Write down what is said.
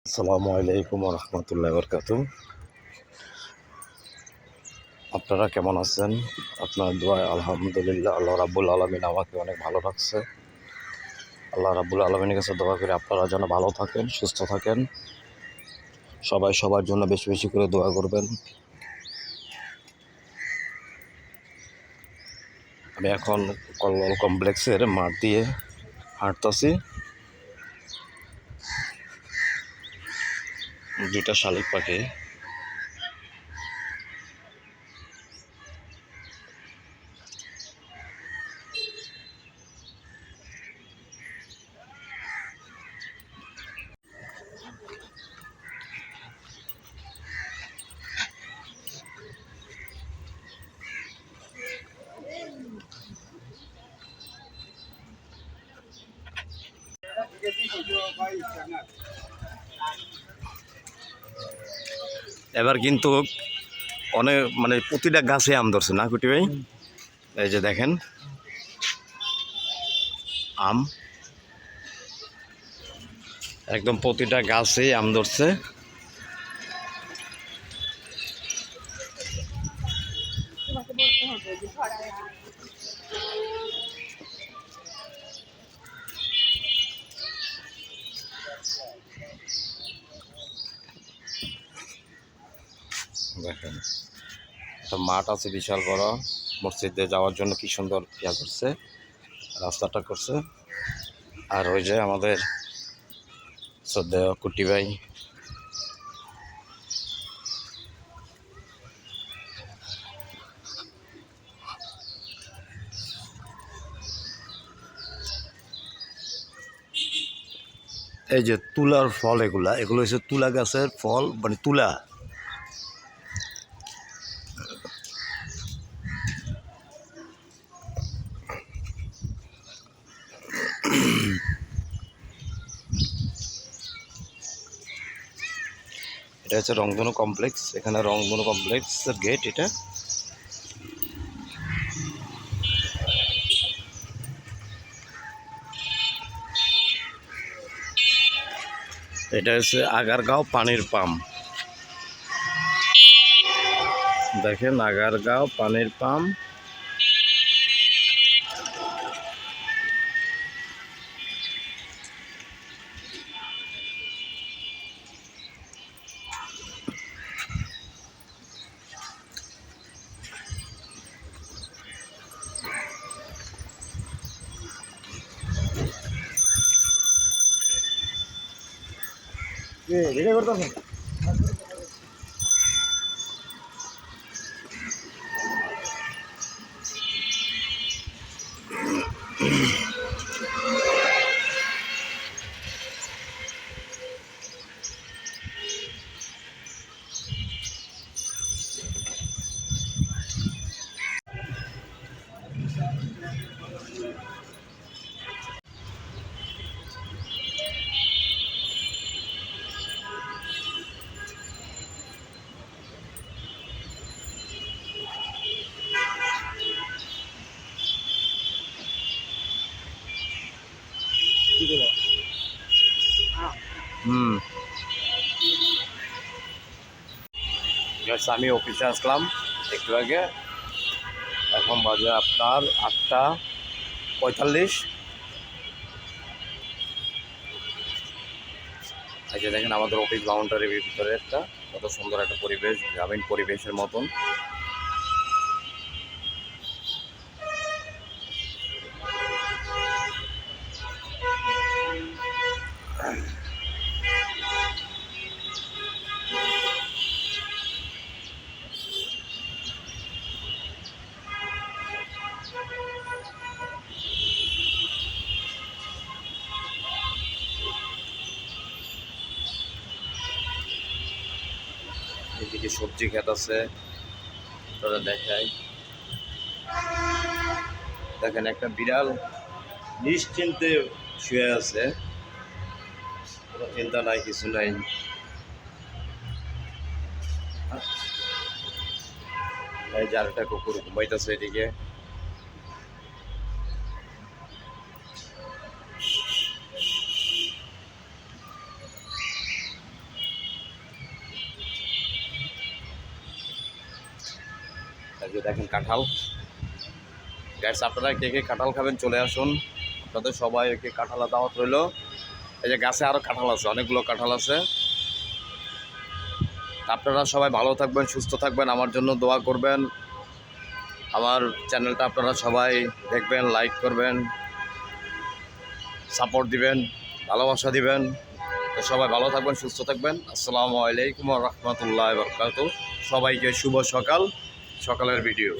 আসসালামু আলাইকুম রহমতুল্লাহ বরকাতু। আপনারা কেমন আছেন? আপনার দোয়ায় আলহামদুলিল্লাহ আল্লাহ রাব্বুল আলামিন আমাকে অনেক ভালো রাখছে। আল্লাহ রাব্বুল আলামিনের কাছে দোয়া করি আপনারা যেন ভালো থাকেন, সুস্থ থাকেন। সবাই সবার জন্য বেশি বেশি করে দোয়া করবেন। আমি এখন কল্লোল কমপ্লেক্সের মাঠ দিয়ে হাঁটতাছি। দুইটা শালিক পাখি এবার কিন্তু অনেক প্রতিটা গাছে আম ধরছে না কুটি ভাই? এই যে দেখেন আম, একদম প্রতিটা গাছেই আম ধরছে। দেখেন একটা মাঠ আছে বিশাল বড়, মসজিদে যাওয়ার জন্য কি সুন্দর করছে, রাস্তাটা করছে। আর ওই যে আমাদের শ্রদ্ধেয় কুটি ভাই এই যে তুলার ফল, এগুলো হচ্ছে তুলা গাছের ফল, তুলা। এটা হচ্ছে রংধনু কমপ্লেক্স, এখানে রংধনু কমপ্লেক্সের গেট। এটা হচ্ছে আগারগাঁও পানির পাম্প। দেখেন আগারগাঁও পানির পাম্প। ভিডিও করতেছেন? আমি অফিসে আসলাম একটু আগে, এখন বাজে আপনার 8:45। এই যে দেখেন আমাদের অফিস বাউন্ডারির ভিতরে কত সুন্দর একটা পরিবেশ, গ্রামীণ পরিবেশের মতন। এদিকে সবজি ক্ষেত আছে, তারা দেখায়। দেখেন একটা বিড়াল নিশ্চিন্তে শুয়ে আছে, কোনো চিন্তা নাই, কিছু নাই। এই যে আরেকটা কুকুর ঘুমাইতেছে এদিকে। এই যে দেখেন কাঁঠাল। গাইস আপনারা কে কে কাঁঠাল খাবেন চলে আসুন, আপনাদের সবাইকে কাঁঠালের দাওয়াত রইল। এই যে গাছে আরও কাঁঠাল আছে, অনেকগুলো কাঁঠাল আছে। আপনারা সবাই ভালো থাকবেন, সুস্থ থাকবেন, আমার জন্য দোয়া করবেন। আমার চ্যানেলটা আপনারা সবাই দেখবেন, লাইক করবেন, সাপোর্ট দিবেন, ভালোবাসা দিবেন। তো সবাই ভালো থাকবেন, সুস্থ থাকবেন। আসসালামু আলাইকুম ওয়া রাহমাতুল্লাহি ওয়া বারাকাতুহু। সবাইকে শুভ সকাল, সকালের ভিডিও।